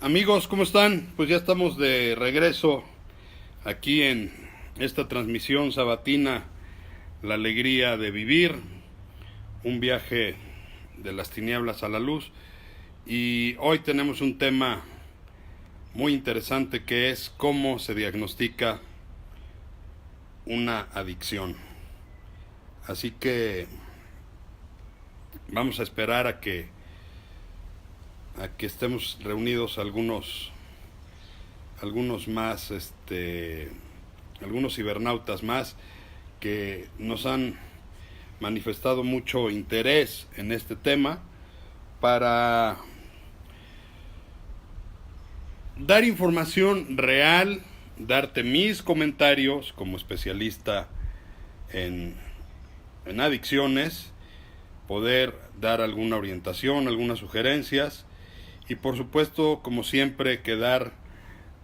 Amigos, ¿cómo están? Pues ya estamos de regreso aquí en esta transmisión sabatina, La alegría de vivir, un viaje de las tinieblas a la luz. Y hoy tenemos un tema muy interesante que es cómo se diagnostica una adicción. Así que vamos a esperar a que estemos reunidos algunos más, algunos cibernautas más que nos han manifestado mucho interés en este tema para dar información real, darte mis comentarios como especialista en adicciones, poder dar alguna orientación, algunas sugerencias y por supuesto, como siempre, quedar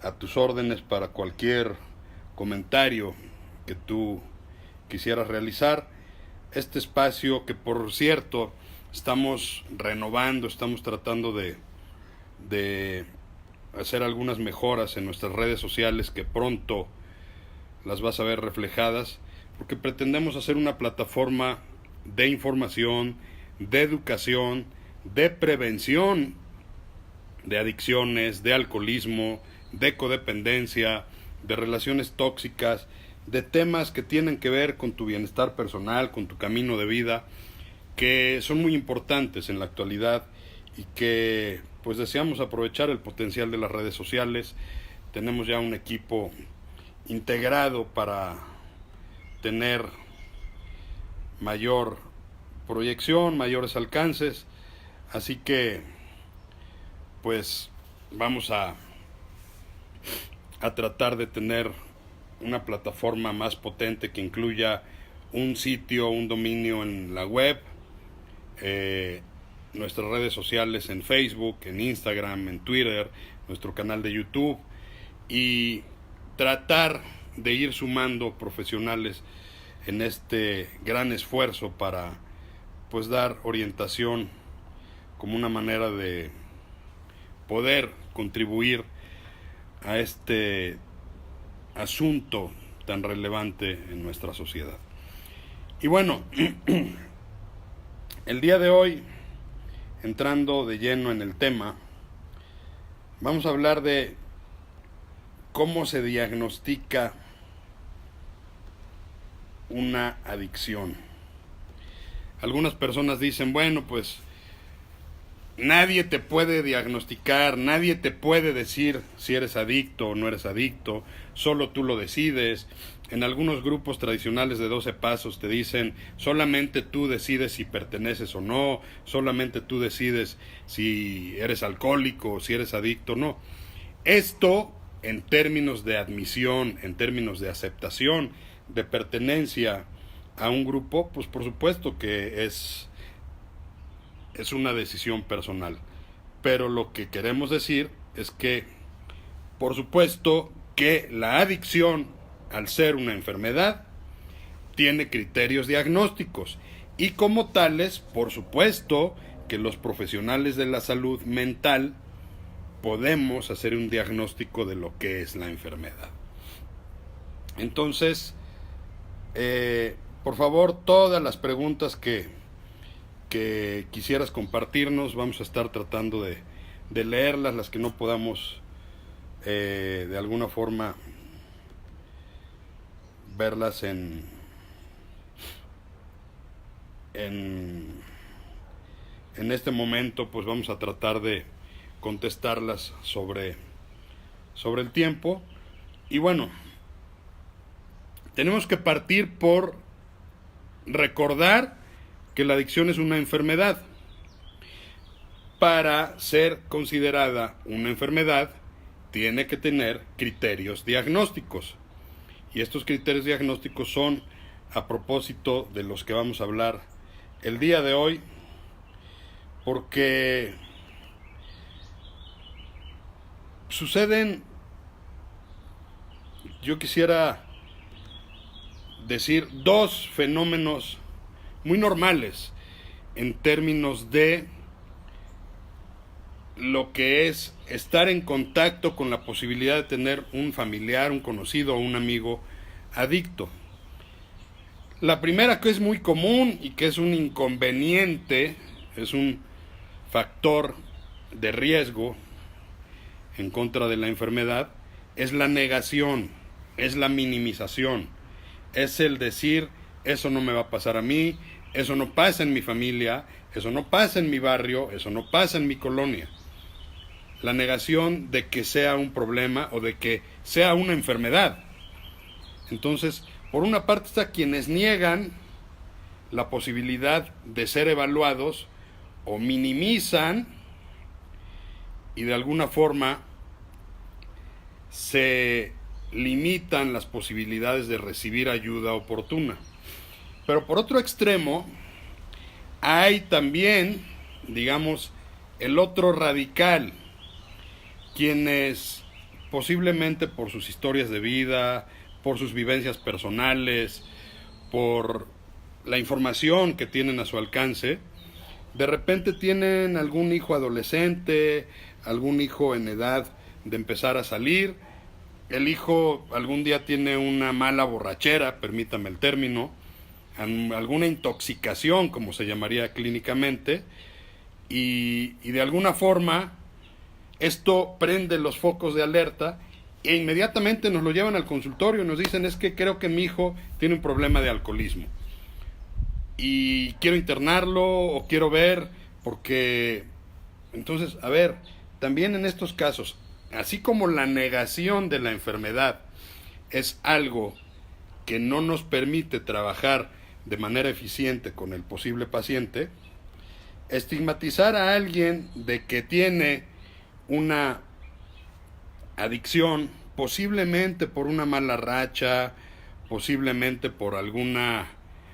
a tus órdenes para cualquier comentario que tú quisieras realizar. Este espacio que, por cierto, estamos renovando, estamos tratando de hacer algunas mejoras en nuestras redes sociales que pronto las vas a ver reflejadas, porque pretendemos hacer una plataforma de información, de educación, de prevención de adicciones, de alcoholismo, de codependencia, de relaciones tóxicas, de temas que tienen que ver con tu bienestar personal, con tu camino de vida, que son muy importantes en la actualidad y que pues deseamos aprovechar el potencial de las redes sociales. Tenemos ya un equipo integrado para tener mayor proyección, mayores alcances, así que pues vamos a tratar de tener una plataforma más potente que incluya un sitio, un dominio en la web, nuestras redes sociales en Facebook, en Instagram, en Twitter, nuestro canal de YouTube y tratar de ir sumando profesionales en este gran esfuerzo para pues dar orientación como una manera de poder contribuir a este asunto tan relevante en nuestra sociedad. Y bueno, el día de hoy, entrando de lleno en el tema, vamos a hablar de cómo se diagnostica una adicción. Algunas personas dicen, bueno, pues nadie te puede diagnosticar, nadie te puede decir si eres adicto o no eres adicto, solo tú lo decides. En algunos grupos tradicionales de 12 pasos te dicen, solamente tú decides si perteneces o no, solamente tú decides si eres alcohólico, si eres adicto o no. Esto, en términos de admisión, en términos de aceptación, de pertenencia a un grupo, pues por supuesto que es una decisión personal. Pero lo que queremos decir es que, por supuesto, que la adicción, al ser una enfermedad, tiene criterios diagnósticos y como tales, por supuesto, que los profesionales de la salud mental podemos hacer un diagnóstico de lo que es la enfermedad. Entonces, por favor, todas las preguntas que quisieras compartirnos, vamos a estar tratando de leerlas, las que no podamos de alguna forma verlas en este momento, pues vamos a tratar de contestarlas sobre el tiempo. Y bueno, tenemos que partir por recordar que la adicción es una enfermedad. Para ser considerada una enfermedad, tiene que tener criterios diagnósticos. Y estos criterios diagnósticos son a propósito de los que vamos a hablar el día de hoy, porque suceden, yo quisiera decir, dos fenómenos muy normales en términos de lo que es estar en contacto con la posibilidad de tener un familiar, un conocido o un amigo adicto. La primera, que es muy común y que es un inconveniente, es un factor de riesgo en contra de la enfermedad, es la negación, es la minimización, es el decir, eso no me va a pasar a mí, eso no pasa en mi familia, eso no pasa en mi barrio, eso no pasa en mi colonia. La negación de que sea un problema o de que sea una enfermedad. Entonces, por una parte está quienes niegan la posibilidad de ser evaluados o minimizan y de alguna forma se limitan las posibilidades de recibir ayuda oportuna. Pero por otro extremo, hay también, digamos, el otro radical, quienes posiblemente por sus historias de vida, por sus vivencias personales, por la información que tienen a su alcance, de repente tienen algún hijo adolescente, algún hijo en edad de empezar a salir, el hijo algún día tiene una mala borrachera, permítame el término, alguna intoxicación, como se llamaría clínicamente, y de alguna forma esto prende los focos de alerta e inmediatamente nos lo llevan al consultorio y nos dicen, es que creo que mi hijo tiene un problema de alcoholismo y quiero internarlo o quiero ver, porque entonces, a ver, también en estos casos, así como la negación de la enfermedad es algo que no nos permite trabajar de manera eficiente con el posible paciente, estigmatizar a alguien de que tiene una adicción, posiblemente por una mala racha, posiblemente por alguna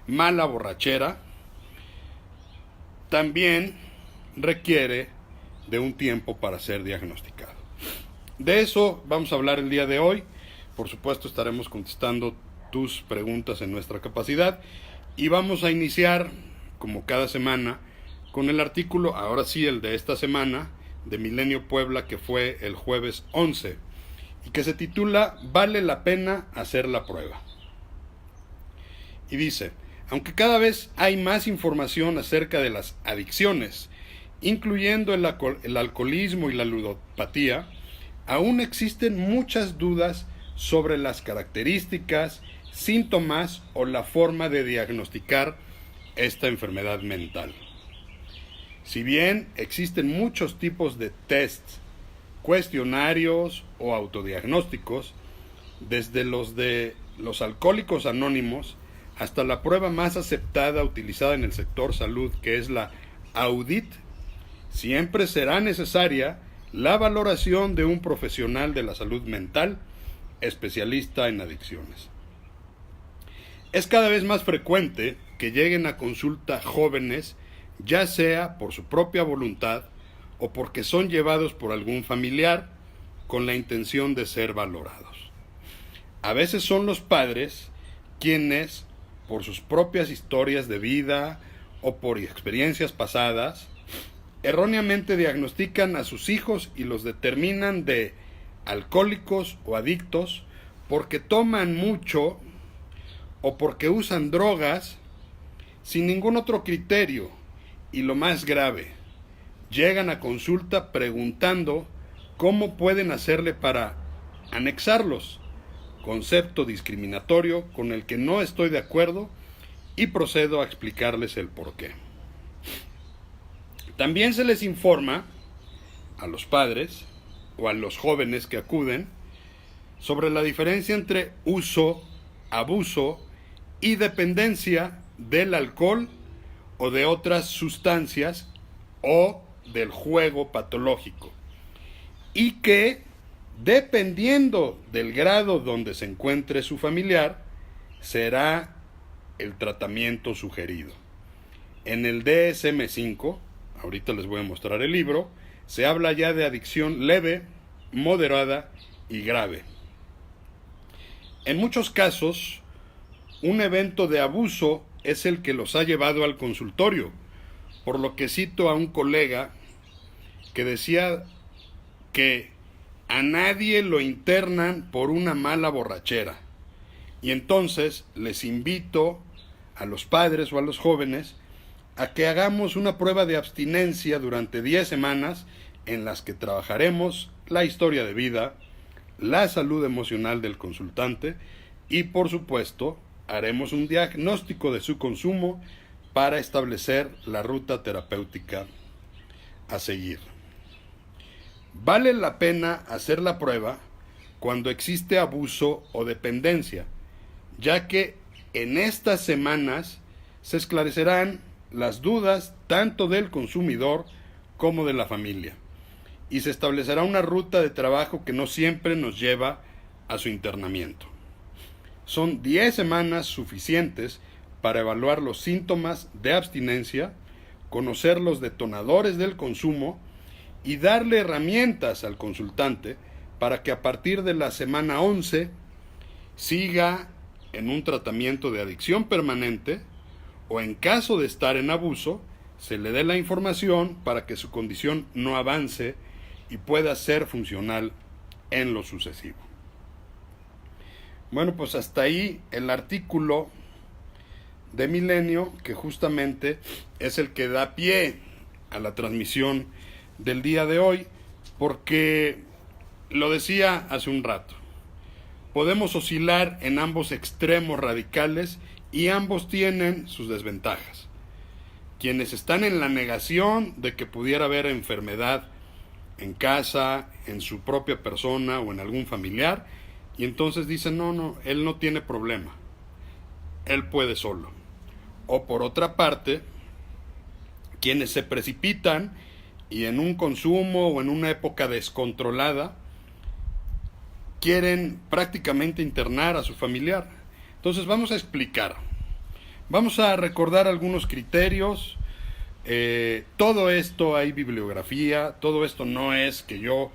mala borrachera, también requiere de un tiempo para ser diagnosticado. De eso vamos a hablar el día de hoy. Por supuesto, estaremos contestando tus preguntas en nuestra capacidad y vamos a iniciar, como cada semana, con el artículo, ahora sí el de esta semana, de Milenio Puebla, que fue el jueves 11 y que se titula ¿Vale la pena hacer la prueba? Y dice, aunque cada vez hay más información acerca de las adicciones, incluyendo el alcoholismo y la ludopatía, aún existen muchas dudas sobre las características, síntomas o la forma de diagnosticar esta enfermedad mental. Si bien existen muchos tipos de tests, cuestionarios o autodiagnósticos, desde los de los alcohólicos anónimos hasta la prueba más aceptada utilizada en el sector salud, que es la AUDIT, siempre será necesaria la valoración de un profesional de la salud mental, especialista en adicciones. Es cada vez más frecuente que lleguen a consulta jóvenes, ya sea por su propia voluntad o porque son llevados por algún familiar con la intención de ser valorados. A veces son los padres quienes, por sus propias historias de vida o por experiencias pasadas, erróneamente diagnostican a sus hijos y los determinan de alcohólicos o adictos porque toman mucho o porque usan drogas sin ningún otro criterio. Y lo más grave, llegan a consulta preguntando cómo pueden hacerle para anexarlos, concepto discriminatorio con el que no estoy de acuerdo y procedo a explicarles el porqué. También se les informa a los padres o a los jóvenes que acuden sobre la diferencia entre uso, abuso y dependencia del alcohol o de otras sustancias o del juego patológico, y que, dependiendo del grado donde se encuentre su familiar, será el tratamiento sugerido. En el DSM-5, ahorita les voy a mostrar el libro, se habla ya de adicción leve, moderada y grave. En muchos casos, un evento de abuso es el que los ha llevado al consultorio, por lo que cito a un colega que decía que a nadie lo internan por una mala borrachera. Y entonces les invito a los padres o a los jóvenes a que hagamos una prueba de abstinencia durante 10 semanas en las que trabajaremos la historia de vida, la salud emocional del consultante y, por supuesto, haremos un diagnóstico de su consumo para establecer la ruta terapéutica a seguir. Vale la pena hacer la prueba cuando existe abuso o dependencia, ya que en estas semanas se esclarecerán las dudas tanto del consumidor como de la familia, y se establecerá una ruta de trabajo que no siempre nos lleva a su internamiento. Son 10 semanas suficientes para evaluar los síntomas de abstinencia, conocer los detonadores del consumo y darle herramientas al consultante para que a partir de la semana 11 siga en un tratamiento de adicción permanente o, en caso de estar en abuso, se le dé la información para que su condición no avance y pueda ser funcional en lo sucesivo. Bueno, pues hasta ahí el artículo de Milenio, que justamente es el que da pie a la transmisión del día de hoy, porque lo decía hace un rato, podemos oscilar en ambos extremos radicales y ambos tienen sus desventajas. Quienes están en la negación de que pudiera haber enfermedad en casa, en su propia persona o en algún familiar, y entonces dicen, no, él no tiene problema, él puede solo. O por otra parte, quienes se precipitan y en un consumo o en una época descontrolada quieren prácticamente internar a su familiar. Entonces vamos a explicar, vamos a recordar algunos criterios. Todo esto hay bibliografía, todo esto no es que yo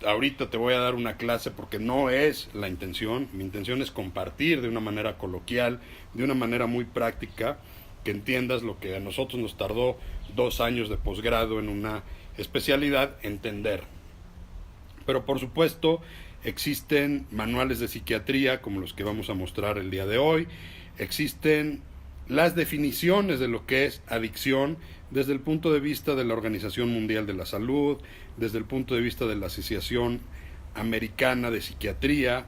ahorita te voy a dar una clase, porque no es la intención. Mi intención es compartir de una manera coloquial, de una manera muy práctica, que entiendas lo que a nosotros nos tardó 2 años de posgrado en una especialidad entender. Pero por supuesto existen manuales de psiquiatría como los que vamos a mostrar el día de hoy, existen las definiciones de lo que es adicción desde el punto de vista de la Organización Mundial de la Salud, desde el punto de vista de la Asociación Americana de Psiquiatría,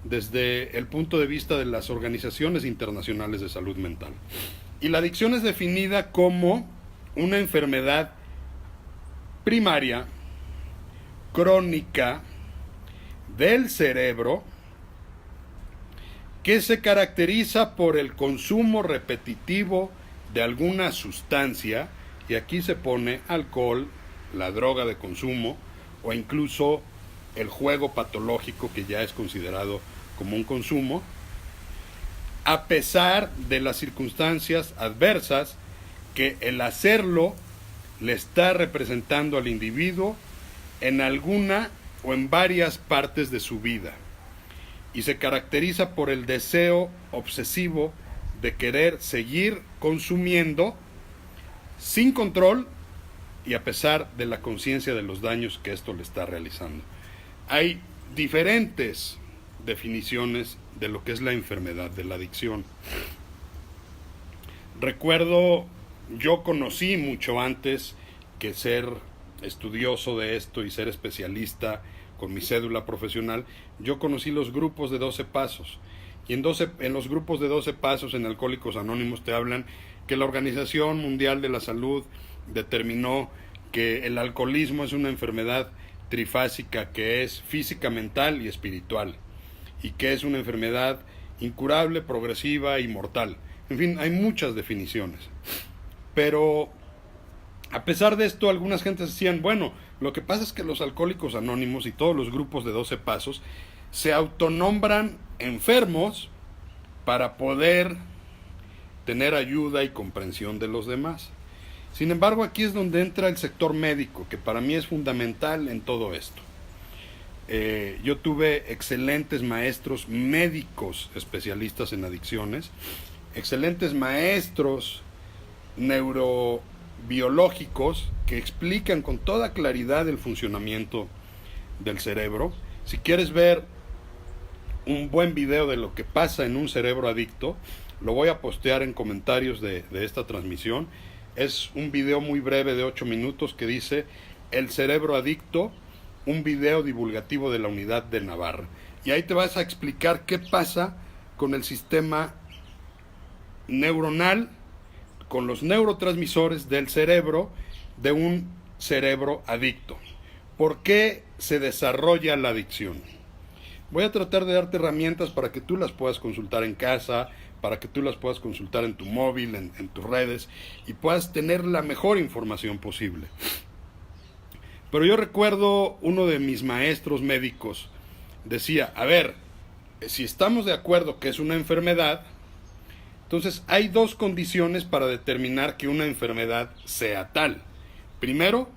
desde el punto de vista de las organizaciones internacionales de salud mental. Y la adicción es definida como una enfermedad primaria, crónica, del cerebro, que se caracteriza por el consumo repetitivo de alguna sustancia, y aquí se pone alcohol, la droga de consumo, o incluso el juego patológico, que ya es considerado como un consumo, a pesar de las circunstancias adversas que el hacerlo le está representando al individuo en alguna o en varias partes de su vida, y se caracteriza por el deseo obsesivo de querer seguir consumiendo sin control y a pesar de la conciencia de los daños que esto le está realizando. Hay diferentes definiciones de lo que es la enfermedad de la adicción. Recuerdo, yo conocí mucho antes que ser estudioso de esto y ser especialista con mi cédula profesional, yo conocí los grupos de 12 pasos. Y en los grupos de 12 pasos en Alcohólicos Anónimos te hablan que la Organización Mundial de la Salud determinó que el alcoholismo es una enfermedad trifásica, que es física, mental y espiritual, y que es una enfermedad incurable, progresiva y mortal. En fin, hay muchas definiciones. Pero a pesar de esto, algunas gentes decían, bueno, lo que pasa es que los Alcohólicos Anónimos y todos los grupos de 12 pasos se autonombran enfermos para poder tener ayuda y comprensión de los demás. Sin embargo, aquí es donde entra el sector médico, que para mí es fundamental en todo esto. Yo tuve excelentes maestros médicos especialistas en adicciones, excelentes maestros biológicos que explican con toda claridad el funcionamiento del cerebro. Si quieres ver un buen video de lo que pasa en un cerebro adicto, lo voy a postear en comentarios de esta transmisión. Es un video muy breve de 8 minutos que dice El cerebro adicto, un video divulgativo de la Unidad de Navarra. Y ahí te vas a explicar qué pasa con el sistema neuronal, con los neurotransmisores del cerebro de un cerebro adicto. ¿Por qué se desarrolla la adicción? Voy a tratar de darte herramientas para que tú las puedas consultar en casa, para que tú las puedas consultar en tu móvil, en tus redes, y puedas tener la mejor información posible. Pero yo recuerdo uno de mis maestros médicos decía, a ver, si estamos de acuerdo que es una enfermedad, entonces hay dos condiciones para determinar que una enfermedad sea tal. Primero,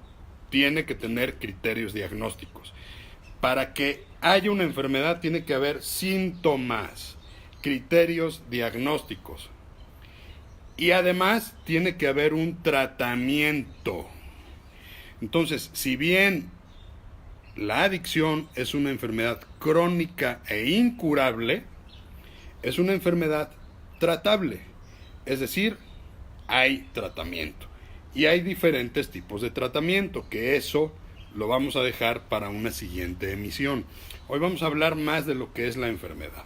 tiene que tener criterios diagnósticos. Para que haya una enfermedad tiene que haber síntomas, criterios diagnósticos. Y además tiene que haber un tratamiento. Entonces, si bien la adicción es una enfermedad crónica e incurable, es una enfermedad tratable. Es decir, hay tratamiento. Y hay diferentes tipos de tratamiento, que eso lo vamos a dejar para una siguiente emisión. Hoy vamos a hablar más de lo que es la enfermedad.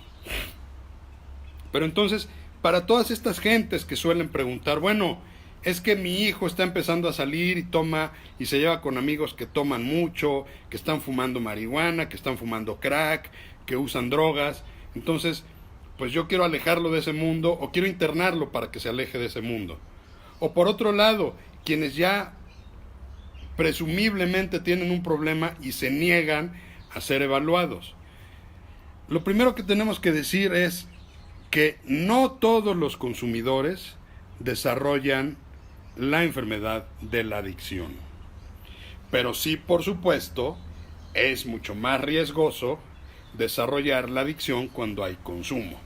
Pero entonces, para todas estas gentes que suelen preguntar, bueno, es que mi hijo está empezando a salir y toma y se lleva con amigos que toman mucho, que están fumando marihuana, que están fumando crack, que usan drogas. Entonces, pues yo quiero alejarlo de ese mundo o quiero internarlo para que se aleje de ese mundo. O por otro lado, quienes ya presumiblemente tienen un problema y se niegan a ser evaluados. Lo primero que tenemos que decir es que no todos los consumidores desarrollan la enfermedad de la adicción. Pero sí, por supuesto, es mucho más riesgoso desarrollar la adicción cuando hay consumo.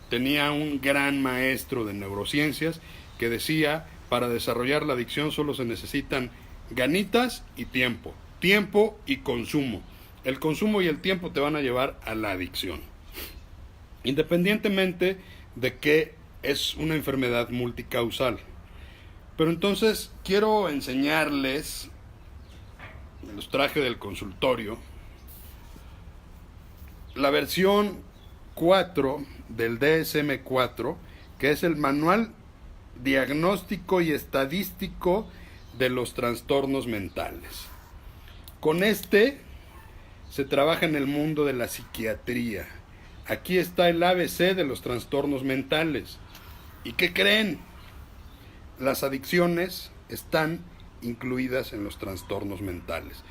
Tenía un gran maestro de neurociencias que decía, para desarrollar la adicción solo se necesitan ganitas y tiempo. Tiempo y consumo. El consumo y el tiempo te van a llevar a la adicción. Independientemente de que es una enfermedad multicausal. Pero entonces quiero enseñarles, los traje del consultorio, la versión 4 del DSM-4, que es el Manual Diagnóstico y Estadístico de los Trastornos Mentales. Con este se trabaja en el mundo de la psiquiatría. Aquí está el ABC de los trastornos mentales. ¿Y qué creen? Las adicciones están incluidas en los trastornos mentales.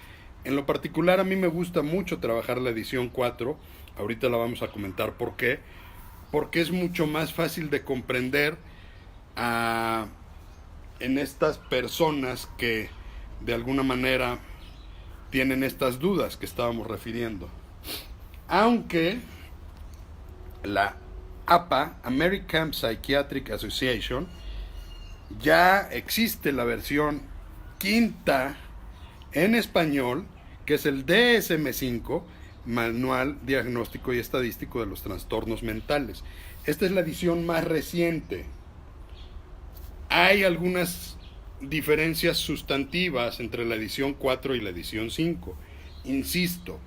En lo particular, a mí me gusta mucho trabajar la edición 4. Ahorita la vamos a comentar por qué. Porque es mucho más fácil de comprender en estas personas que de alguna manera tienen estas dudas que estábamos refiriendo. Aunque la APA, American Psychiatric Association, ya existe la versión quinta en español, que es el DSM-5, Manual Diagnóstico y Estadístico de los Trastornos Mentales. Esta es la edición más reciente. Hay algunas diferencias sustantivas entre la edición 4 y la edición 5. Insisto,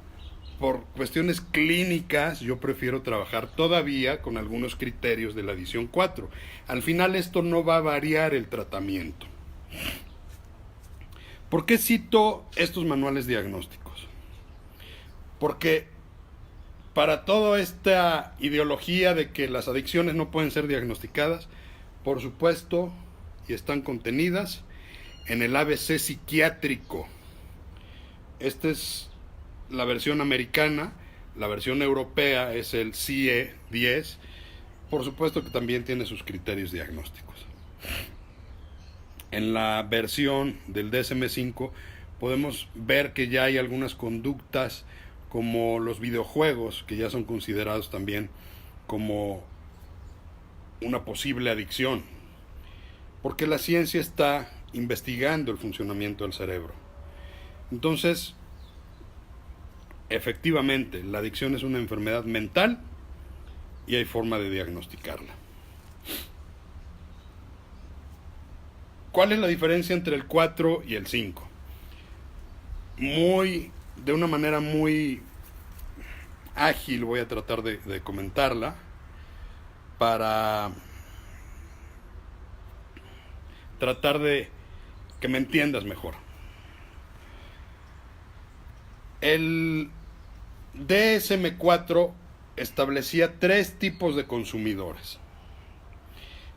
por cuestiones clínicas yo prefiero trabajar todavía con algunos criterios de la edición 4. Al final esto no va a variar el tratamiento. ¿Por qué cito estos manuales diagnósticos? Porque para toda esta ideología de que las adicciones no pueden ser diagnosticadas, por supuesto, y están contenidas en el ABC psiquiátrico. Esta es la versión americana, la versión europea es el CIE-10, por supuesto que también tiene sus criterios diagnósticos. En la versión del DSM-5 podemos ver que ya hay algunas conductas como los videojuegos, que ya son considerados también como una posible adicción, porque la ciencia está investigando el funcionamiento del cerebro. Entonces, efectivamente, la adicción es una enfermedad mental y hay forma de diagnosticarla. ¿Cuál es la diferencia entre el 4 y el 5? De una manera muy ágil voy a tratar de comentarla para tratar de que me entiendas mejor. El DSM-4 establecía 3 tipos de consumidores.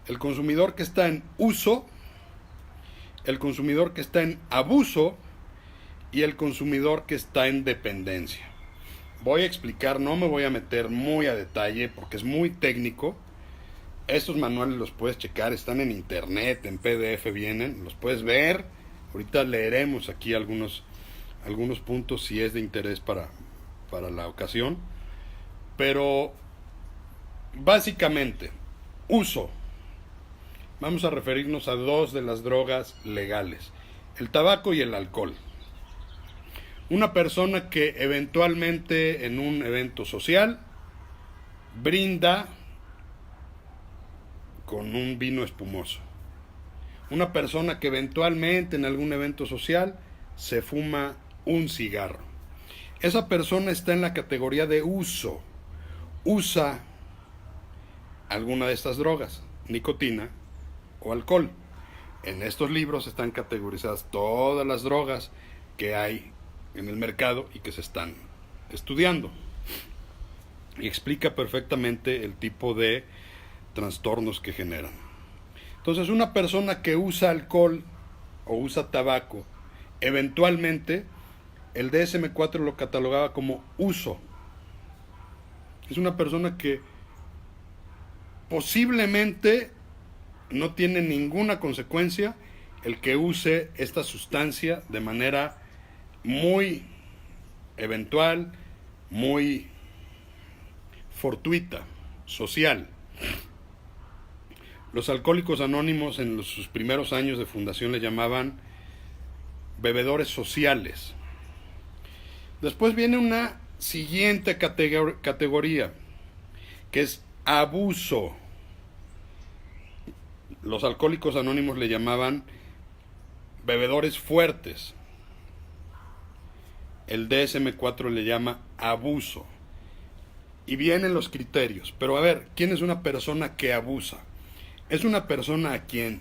El consumidor que está en uso, el consumidor que está en abuso y el consumidor que está en dependencia. Voy a explicar, no me voy a meter muy a detalle porque es muy técnico. Estos manuales los puedes checar, están en internet, en PDF vienen, los puedes ver. Ahorita leeremos aquí algunos puntos si es de interés para la ocasión. Pero básicamente, uso. Vamos a referirnos a 2 de las drogas legales, el tabaco y el alcohol. Una persona que eventualmente en un evento social brinda con un vino espumoso. Una persona que eventualmente en algún evento social se fuma un cigarro. Esa persona está en la categoría de uso. Usa alguna de estas drogas, nicotina o alcohol. En estos libros están categorizadas todas las drogas que hay en el mercado y que se están estudiando. Y explica perfectamente el tipo de trastornos que generan. Entonces, una persona que usa alcohol o usa tabaco, eventualmente el DSM-4 lo catalogaba como uso. Es una persona que posiblemente no tiene ninguna consecuencia el que use esta sustancia de manera muy eventual, muy fortuita, social. Los Alcohólicos Anónimos en sus primeros años de fundación le llamaban bebedores sociales. Después viene una siguiente categoría, que es abuso. Los Alcohólicos Anónimos le llamaban bebedores fuertes. El DSM-4 le llama abuso. Y vienen los criterios. Pero a ver, ¿quién es una persona que abusa? Es una persona a quien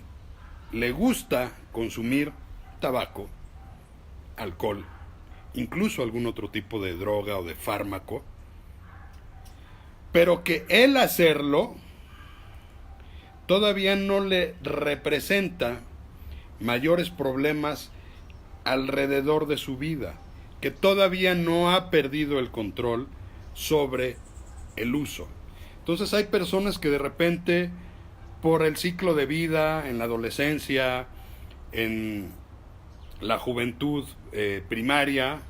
le gusta consumir tabaco, alcohol, incluso algún otro tipo de droga o de fármaco, pero que el hacerlo todavía no le representa mayores problemas alrededor de su vida, que todavía no ha perdido el control sobre el uso. Entonces hay personas que de repente, por el ciclo de vida, en la adolescencia, en la juventud primaria,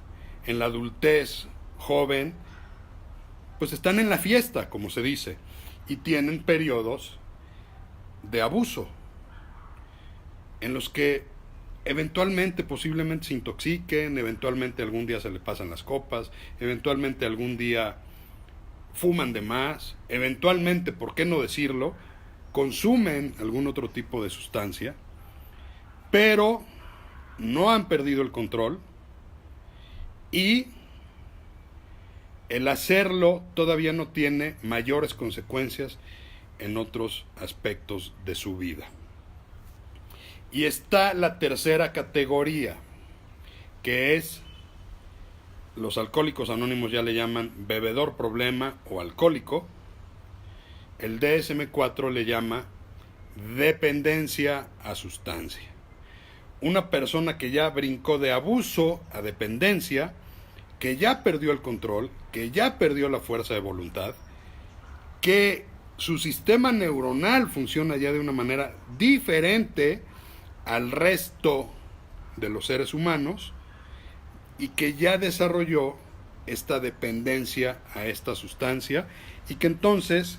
en la adultez joven, pues están en la fiesta, como se dice, y tienen periodos de abuso, en los que eventualmente, posiblemente se intoxiquen, eventualmente algún día se le pasan las copas, eventualmente algún día fuman de más, eventualmente, ¿por qué no decirlo?, consumen algún otro tipo de sustancia, pero no han perdido el control y el hacerlo todavía no tiene mayores consecuencias en otros aspectos de su vida. Y está la tercera categoría, que es, los Alcohólicos Anónimos ya le llaman bebedor problema o alcohólico. El DSM-4 le llama dependencia a sustancia. Una persona que ya brincó de abuso a dependencia, que ya perdió el control, que ya perdió la fuerza de voluntad, que su sistema neuronal funciona ya de una manera diferente al resto de los seres humanos y que ya desarrolló esta dependencia a esta sustancia y que entonces,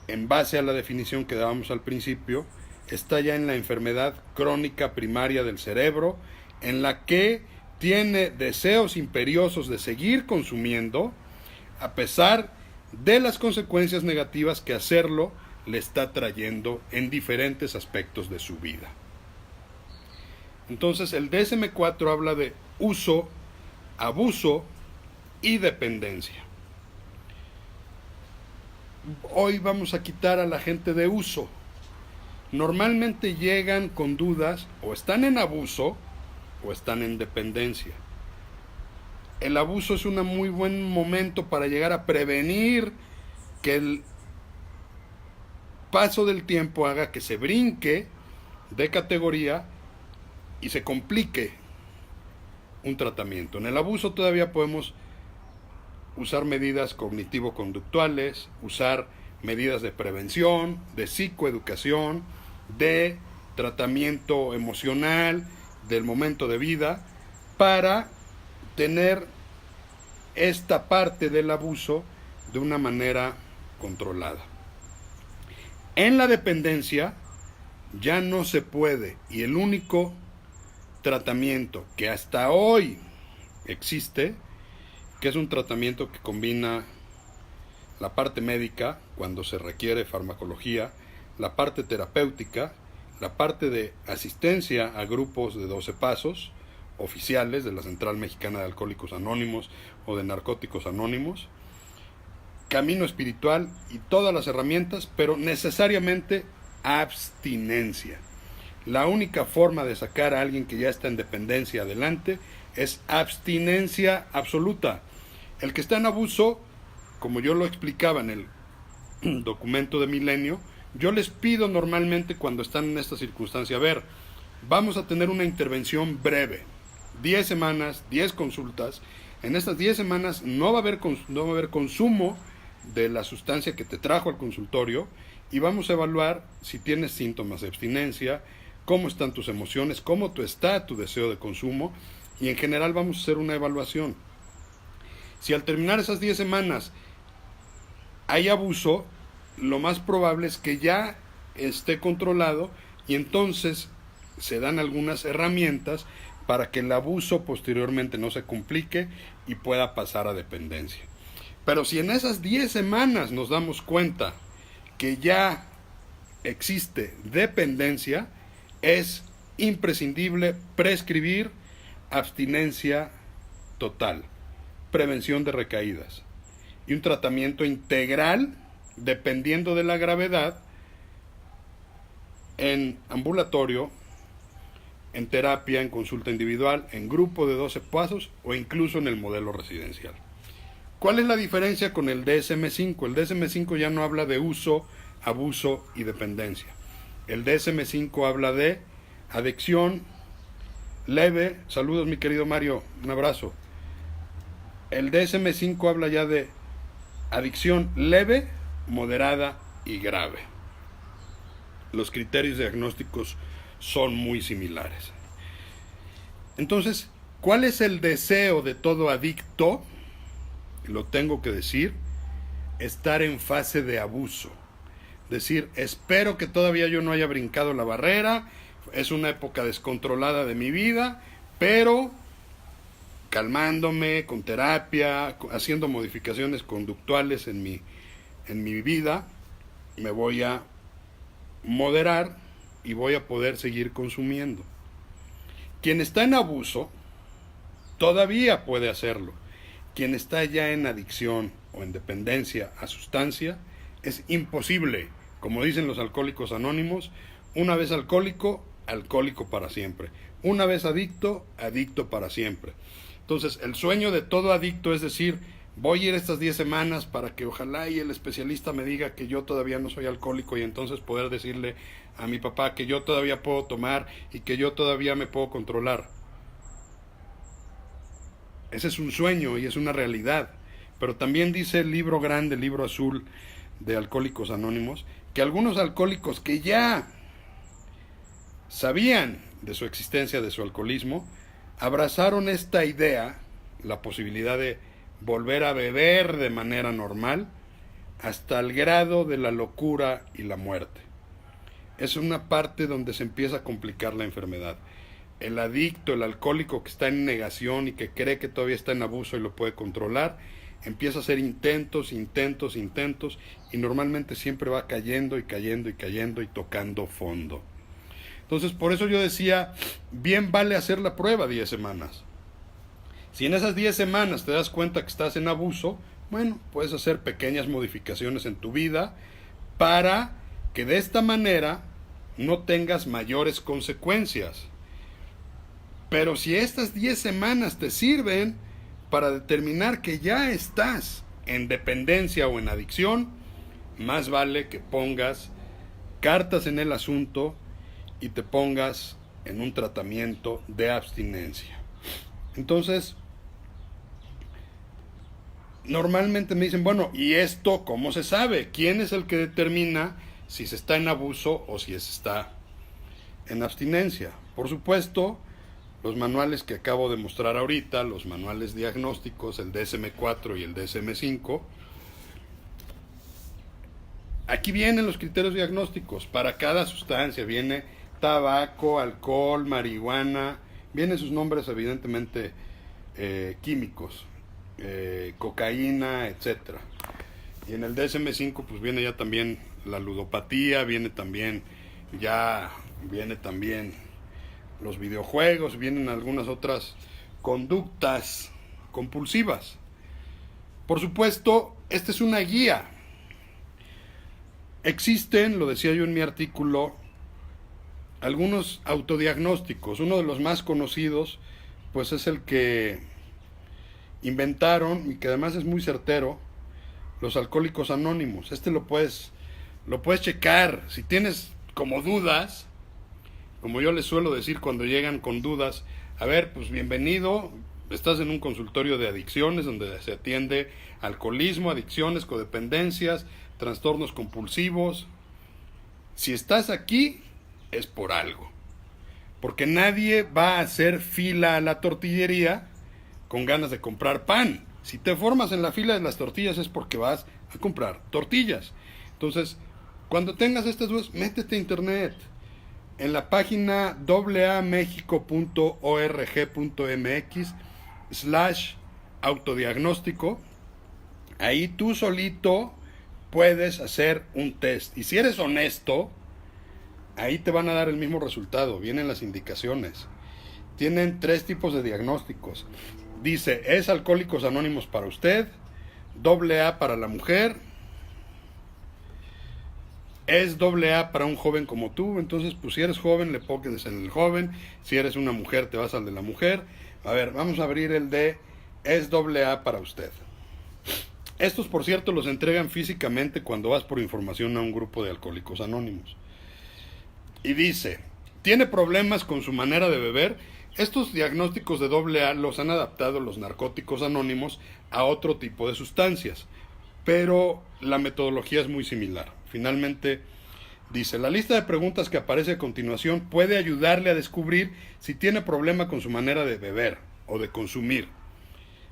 en base a la definición que dábamos al principio, está ya en la enfermedad crónica primaria del cerebro, en la que tiene deseos imperiosos de seguir consumiendo, a pesar de las consecuencias negativas que hacerlo le está trayendo en diferentes aspectos de su vida. Entonces el DSM-4 habla de uso, abuso y dependencia. Hoy vamos a quitar a la gente de uso. Normalmente llegan con dudas, o están en abuso o están en dependencia. El abuso es un muy buen momento para llegar a prevenir que el paso del tiempo haga que se brinque de categoría y se complique un tratamiento. En el abuso todavía podemos usar medidas cognitivo-conductuales, usar medidas de prevención, de psicoeducación, de tratamiento emocional, del momento de vida, para tener esta parte del abuso de una manera controlada. En la dependencia ya no se puede, y el único tratamiento que hasta hoy existe, que es un tratamiento que combina la parte médica, cuando se requiere farmacología, la parte terapéutica, la parte de asistencia a grupos de 12 pasos oficiales de la Central Mexicana de Alcohólicos Anónimos o de Narcóticos Anónimos, camino espiritual y todas las herramientas, pero necesariamente abstinencia. La única forma de sacar a alguien que ya está en dependencia adelante es abstinencia absoluta. El que está en abuso, como yo lo explicaba en el documento de Milenio, yo les pido normalmente cuando están en esta circunstancia, a ver, vamos a tener una intervención breve, 10 semanas, 10 consultas. En estas 10 semanas no va a haber consumo de la sustancia que te trajo al consultorio, y vamos a evaluar si tienes síntomas de abstinencia, cómo están tus emociones, cómo está tu deseo de consumo, y en general vamos a hacer una evaluación. Si al terminar esas 10 semanas hay abuso, lo más probable es que ya esté controlado, y entonces se dan algunas herramientas para que el abuso posteriormente no se complique y pueda pasar a dependencia. Pero si en esas 10 semanas nos damos cuenta que ya existe dependencia, es imprescindible prescribir abstinencia total, prevención de recaídas y un tratamiento integral dependiendo de la gravedad, en ambulatorio, en terapia, en consulta individual, en grupo de 12 pasos o incluso en el modelo residencial. ¿Cuál es la diferencia con el DSM-5? El DSM-5 ya no habla de uso, abuso y dependencia. El DSM-5 habla de adicción leve. Saludos, mi querido Mario, un abrazo. El DSM-5 habla ya de adicción leve, moderada y grave. Los criterios diagnósticos son muy similares. Entonces, ¿cuál es el deseo de todo adicto? Lo tengo que decir, estar en fase de abuso. Decir, espero que todavía yo no haya brincado la barrera, es una época descontrolada de mi vida, pero calmándome, con terapia, haciendo modificaciones conductuales en mi vida, me voy a moderar y voy a poder seguir consumiendo. Quien está en abuso todavía puede hacerlo. Quien está ya en adicción o en dependencia a sustancia, es imposible. Como dicen los alcohólicos anónimos, una vez alcohólico, alcohólico para siempre. Una vez adicto, adicto para siempre. Entonces, el sueño de todo adicto es decir, voy a ir estas 10 semanas para que ojalá y el especialista me diga que yo todavía no soy alcohólico, y entonces poder decirle a mi papá que yo todavía puedo tomar y que yo todavía me puedo controlar. Ese es un sueño y es una realidad. Pero también dice el libro grande, el libro azul de Alcohólicos Anónimos, que algunos alcohólicos que ya sabían de su existencia, de su alcoholismo, abrazaron esta idea, la posibilidad de volver a beber de manera normal, hasta el grado de la locura y la muerte. es una parte donde se empieza a complicar la enfermedad. El adicto, el alcohólico que está en negación y que cree que todavía está en abuso y lo puede controlar, empieza a hacer intentos y normalmente siempre va cayendo y tocando fondo. Entonces, por eso yo decía, bien vale hacer la prueba 10 semanas. Si en esas 10 semanas te das cuenta que estás en abuso, bueno, puedes hacer pequeñas modificaciones en tu vida para que de esta manera no tengas mayores consecuencias. Pero si estas 10 semanas te sirven para determinar que ya estás en dependencia o en adicción, más vale que pongas cartas en el asunto y te pongas en un tratamiento de abstinencia. Entonces, normalmente me dicen, bueno, ¿y esto cómo se sabe? ¿Quién es el que determina si se está en abuso o si se está en abstinencia? Por supuesto, los manuales que acabo de mostrar ahorita, los manuales diagnósticos, el DSM-4 y el DSM-5, aquí vienen los criterios diagnósticos para cada sustancia. Viene tabaco, alcohol, marihuana, vienen sus nombres evidentemente químicos, cocaína, etcétera. Y en el DSM-5 pues viene ya también la ludopatía, viene también los videojuegos, vienen algunas otras conductas compulsivas. Por supuesto, esta es una guía. Existen, lo decía yo en mi artículo, algunos autodiagnósticos. Uno de los más conocidos pues es el que inventaron y que además es muy certero, los Alcohólicos Anónimos. Lo puedes checar. Si tienes como dudas, como yo les suelo decir cuando llegan con dudas, a ver, pues bienvenido, estás en un consultorio de adicciones donde se atiende alcoholismo, adicciones, codependencias, trastornos compulsivos. Si estás aquí, es por algo. Porque nadie va a hacer fila a la tortillería con ganas de comprar pan. Si te formas en la fila de las tortillas es porque vas a comprar tortillas. Entonces, cuando tengas estas dudas, métete a internet. En la página aamexico.org.mx/autodiagnóstico, ahí tú solito puedes hacer un test. Y si eres honesto, ahí te van a dar el mismo resultado. Vienen las indicaciones. Tienen 3 tipos de diagnósticos. Dice, ¿es Alcohólicos Anónimos para usted? AA para la mujer. Es AA para un joven como tú. Entonces, pues si eres joven, le pones en el joven. Si eres una mujer, te vas al de la mujer. A ver, vamos a abrir el de es AA para usted. Estos, por cierto, los entregan físicamente cuando vas por información a un grupo de Alcohólicos Anónimos. Y dice, ¿tiene problemas con su manera de beber? Estos diagnósticos de AA los han adaptado los narcóticos anónimos a otro tipo de sustancias, pero la metodología es muy similar. Finalmente, dice, la lista de preguntas que aparece a continuación puede ayudarle a descubrir si tiene problema con su manera de beber o de consumir.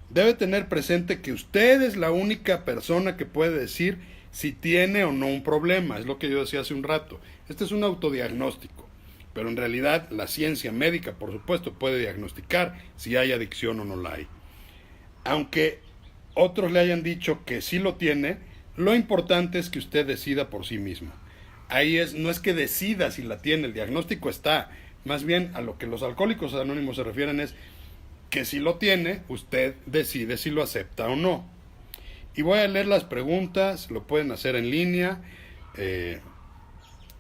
Debe tener presente que usted es la única persona que puede decir si tiene o no un problema. Es lo que yo decía hace un rato. Este es un autodiagnóstico, pero en realidad la ciencia médica, por supuesto, puede diagnosticar si hay adicción o no la hay. Aunque otros le hayan dicho que sí lo tiene, lo importante es que usted decida por sí mismo. No es que decida si la tiene, el diagnóstico está. Más bien a lo que los Alcohólicos Anónimos se refieren es que si lo tiene, usted decide si lo acepta o no. Y voy a leer las preguntas, lo pueden hacer en línea.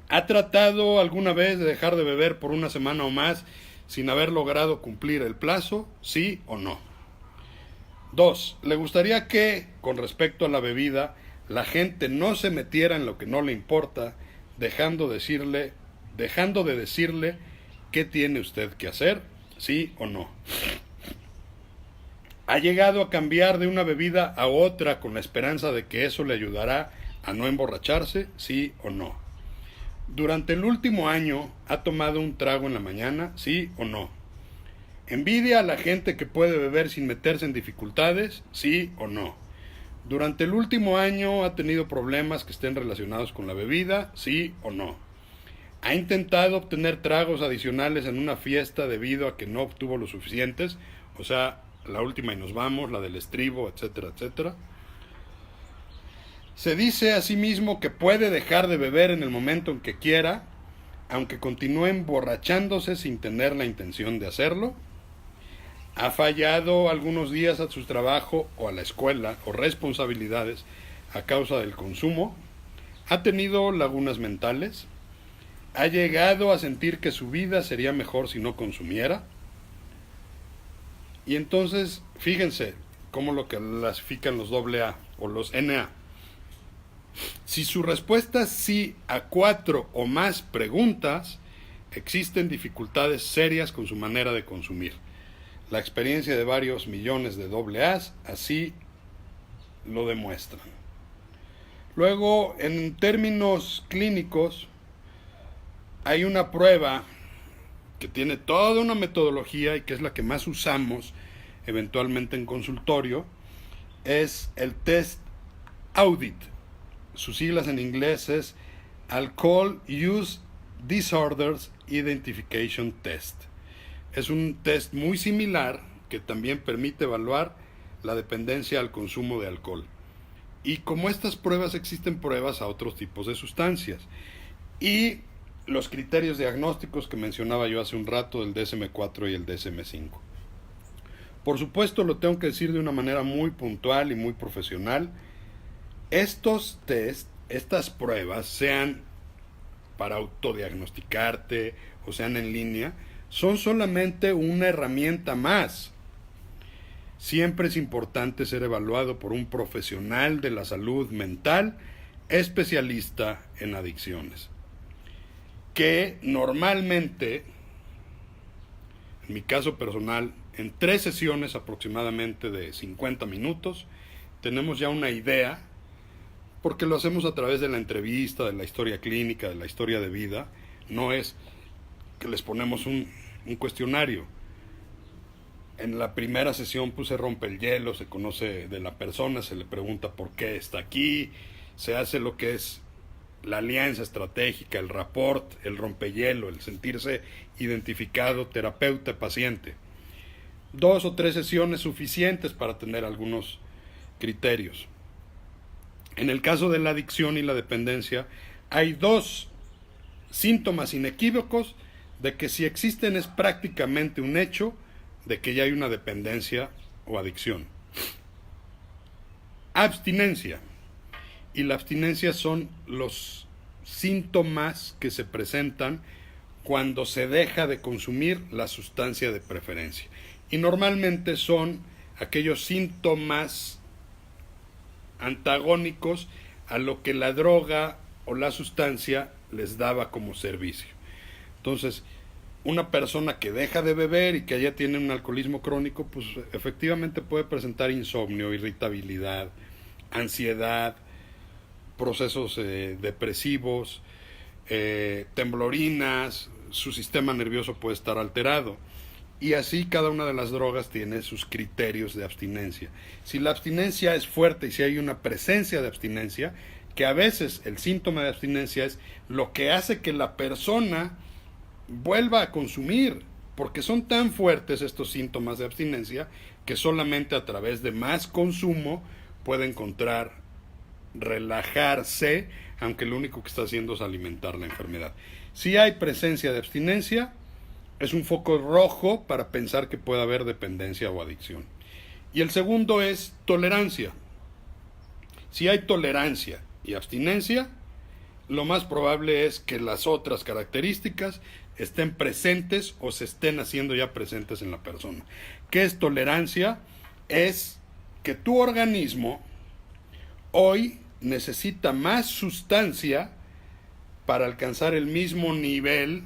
¿Ha tratado alguna vez de dejar de beber por una semana o más sin haber logrado cumplir el plazo? ¿Sí o no? 2. ¿Le gustaría que, con respecto a la bebida, la gente no se metiera en lo que no le importa, dejando de decirle qué tiene usted que hacer? ¿Sí o no? ¿Ha llegado a cambiar de una bebida a otra con la esperanza de que eso le ayudará a no emborracharse? ¿Sí o no? ¿Durante el último año ha tomado un trago en la mañana? ¿Sí o no? ¿Envidia a la gente que puede beber sin meterse en dificultades? ¿Sí o no? ¿Durante el último año ha tenido problemas que estén relacionados con la bebida? ¿Sí o no? ¿Ha intentado obtener tragos adicionales en una fiesta debido a que no obtuvo los suficientes? O sea, la última y nos vamos, la del estribo, etcétera, etcétera. Se dice a sí mismo que puede dejar de beber en el momento en que quiera, aunque continúe emborrachándose sin tener la intención de hacerlo. Ha fallado algunos días a su trabajo o a la escuela o responsabilidades a causa del consumo. Ha tenido lagunas mentales. Ha llegado a sentir que su vida sería mejor si no consumiera. Y entonces, fíjense cómo lo clasifican los AA o los NA. Si su respuesta es sí a 4 o más preguntas, existen dificultades serias con su manera de consumir. La experiencia de varios millones de AA's así lo demuestran. Luego, en términos clínicos, hay una prueba que tiene toda una metodología y que es la que más usamos eventualmente en consultorio, es el test AUDIT. Sus siglas en inglés es Alcohol Use Disorders Identification Test. Es un test muy similar que también permite evaluar la dependencia al consumo de alcohol. Y como estas pruebas, existen pruebas a otros tipos de sustancias. Y los criterios diagnósticos que mencionaba yo hace un rato, el DSM-4 y el DSM-5. Por supuesto, lo tengo que decir de una manera muy puntual y muy profesional. Estos test, estas pruebas, sean para autodiagnosticarte o sean en línea, son solamente una herramienta más. Siempre es importante ser evaluado por un profesional de la salud mental, especialista en adicciones, que normalmente, en mi caso personal, en 3 sesiones aproximadamente de 50 minutos, tenemos ya una idea, porque lo hacemos a través de la entrevista, de la historia clínica, de la historia de vida. No es que les ponemos un cuestionario. En la primera sesión pues se rompe el hielo, se conoce de la persona, se le pregunta por qué está aquí, se hace lo que es la alianza estratégica, el rapport, el rompehielo, el sentirse identificado terapeuta-paciente. 2 o 3 sesiones suficientes para tener algunos criterios. En el caso de la adicción y la dependencia, hay 2 síntomas inequívocos de que si existen es prácticamente un hecho de que ya hay una dependencia o adicción. Abstinencia. Y la abstinencia son los síntomas que se presentan cuando se deja de consumir la sustancia de preferencia. Y normalmente son aquellos síntomas antagónicos a lo que la droga o la sustancia les daba como servicio. Entonces, una persona que deja de beber y que ya tiene un alcoholismo crónico, pues efectivamente puede presentar insomnio, irritabilidad, ansiedad, procesos depresivos, temblorinas, su sistema nervioso puede estar alterado. Y así cada una de las drogas tiene sus criterios de abstinencia. Si la abstinencia es fuerte y si hay una presencia de abstinencia, que a veces el síntoma de abstinencia es lo que hace que la persona vuelva a consumir, porque son tan fuertes estos síntomas de abstinencia que solamente a través de más consumo puede encontrar relajarse, aunque lo único que está haciendo es alimentar la enfermedad. Si hay presencia de abstinencia, es un foco rojo para pensar que puede haber dependencia o adicción. Y el segundo es tolerancia. Si hay tolerancia y abstinencia, lo más probable es que las otras características estén presentes o se estén haciendo ya presentes en la persona. ¿Qué es tolerancia? Es que tu organismo hoy necesita más sustancia para alcanzar el mismo nivel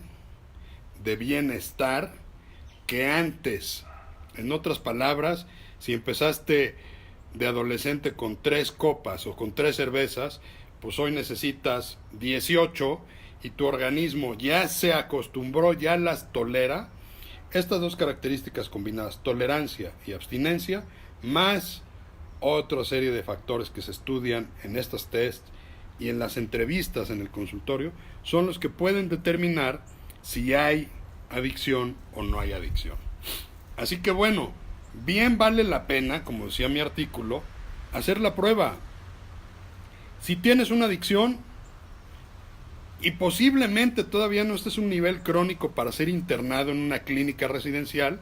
de bienestar que antes. En otras palabras, si empezaste de adolescente con 3 copas o con 3 cervezas, pues hoy necesitas 18 y tu organismo ya se acostumbró, ya las tolera. Estas 2 características combinadas, tolerancia y abstinencia, más otra serie de factores que se estudian en estos test y en las entrevistas en el consultorio son los que pueden determinar si hay adicción o no hay adicción. Así que bueno, bien vale la pena, como decía mi artículo, hacer la prueba. Si tienes una adicción y posiblemente todavía no estés en un nivel crónico para ser internado en una clínica residencial,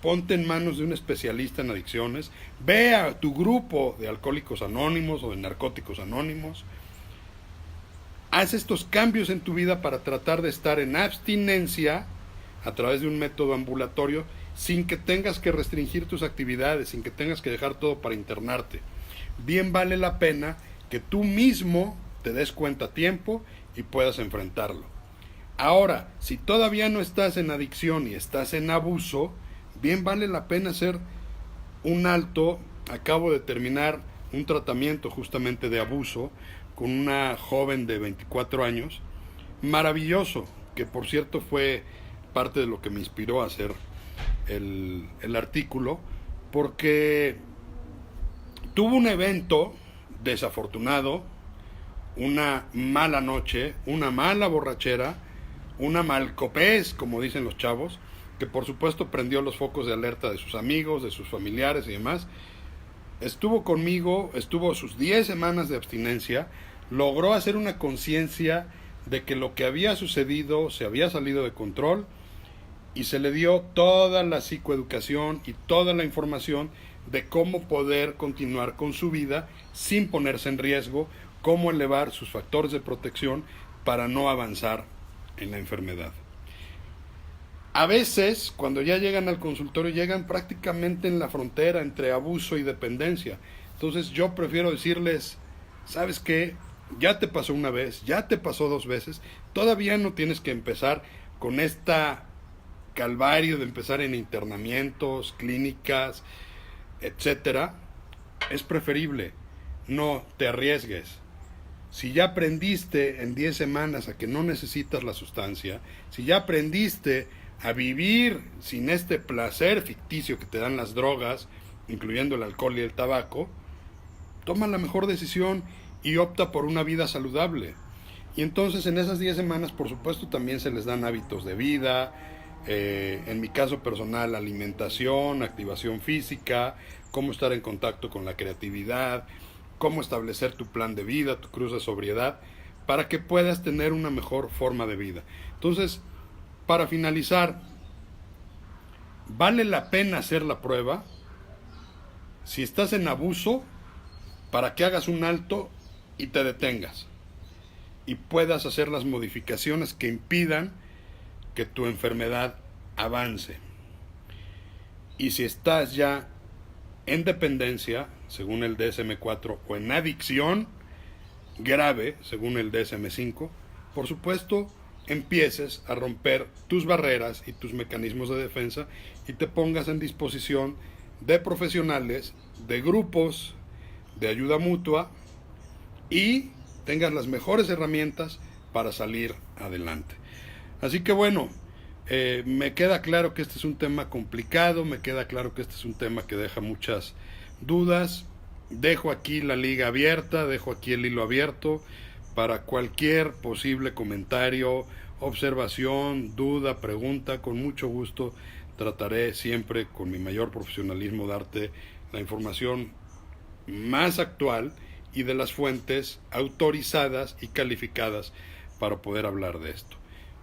ponte en manos de un especialista en adicciones, ve a tu grupo de alcohólicos anónimos o de narcóticos anónimos, haz estos cambios en tu vida para tratar de estar en abstinencia a través de un método ambulatorio sin que tengas que restringir tus actividades, sin que tengas que dejar todo para internarte. Bien vale la pena que tú mismo te des cuenta a tiempo y puedas enfrentarlo. Ahora, si todavía no estás en adicción y estás en abuso, bien vale la pena hacer un alto. Acabo de terminar un tratamiento justamente de abuso con una joven de 24 años, maravilloso, que por cierto fue parte de lo que me inspiró a hacer el artículo, porque tuvo un evento desafortunado, una mala noche, una mala borrachera, una malcopés, como dicen los chavos, que por supuesto prendió los focos de alerta de sus amigos, de sus familiares y demás. Estuvo conmigo, estuvo sus 10 semanas de abstinencia, logró hacer una conciencia de que lo que había sucedido se había salido de control y se le dio toda la psicoeducación y toda la información de cómo poder continuar con su vida sin ponerse en riesgo, cómo elevar sus factores de protección para no avanzar en la enfermedad. A veces, cuando ya llegan al consultorio, llegan prácticamente en la frontera entre abuso y dependencia. Entonces yo prefiero decirles, ¿sabes qué? Ya te pasó una vez, ya te pasó 2 veces, todavía no tienes que empezar con esta calvario de empezar en internamientos, clínicas, etcétera. Es preferible, no te arriesgues. Si ya aprendiste en 10 semanas a que no necesitas la sustancia, si ya aprendiste a vivir sin este placer ficticio que te dan las drogas, incluyendo el alcohol y el tabaco, toma la mejor decisión y opta por una vida saludable. Y entonces en esas 10 semanas, por supuesto, también se les dan hábitos de vida, en mi caso personal, alimentación, activación física, cómo estar en contacto con la creatividad, cómo establecer tu plan de vida, tu cruz de sobriedad, para que puedas tener una mejor forma de vida. Entonces, para finalizar, vale la pena hacer la prueba. Si estás en abuso, para que hagas un alto y te detengas y puedas hacer las modificaciones que impidan que tu enfermedad avance. Y si estás ya en dependencia, según el DSM-4, o en adicción grave, según el DSM-5, por supuesto, empieces a romper tus barreras y tus mecanismos de defensa y te pongas en disposición de profesionales, de grupos de ayuda mutua y tengas las mejores herramientas para salir adelante. Así que bueno, me queda claro que este es un tema complicado, me queda claro que este es un tema que deja muchas dudas. Dejo aquí la liga abierta, dejo aquí el hilo abierto para cualquier posible comentario, observación, duda, pregunta. Con mucho gusto trataré siempre con mi mayor profesionalismo darte la información más actual y de las fuentes autorizadas y calificadas para poder hablar de esto.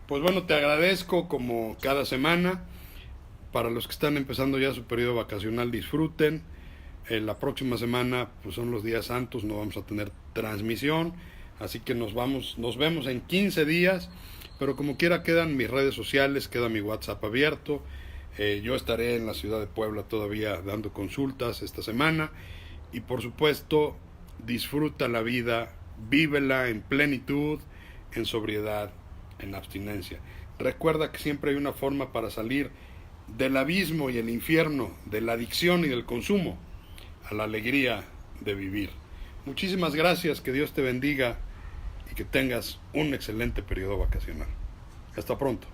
Pues bueno, te agradezco como cada semana. Para los que están empezando ya su periodo vacacional, disfruten. La próxima semana pues son los días santos, no vamos a tener transmisión, así que nos vemos en 15 días, pero como quiera quedan mis redes sociales, queda mi WhatsApp abierto. Yo estaré en la ciudad de Puebla todavía dando consultas esta semana y por supuesto disfruta la vida, vívela en plenitud, en sobriedad, en abstinencia. Recuerda que siempre hay una forma para salir del abismo y el infierno, de la adicción y del consumo, a la alegría de vivir. Muchísimas gracias, que Dios te bendiga y que tengas un excelente periodo vacacional. Hasta pronto.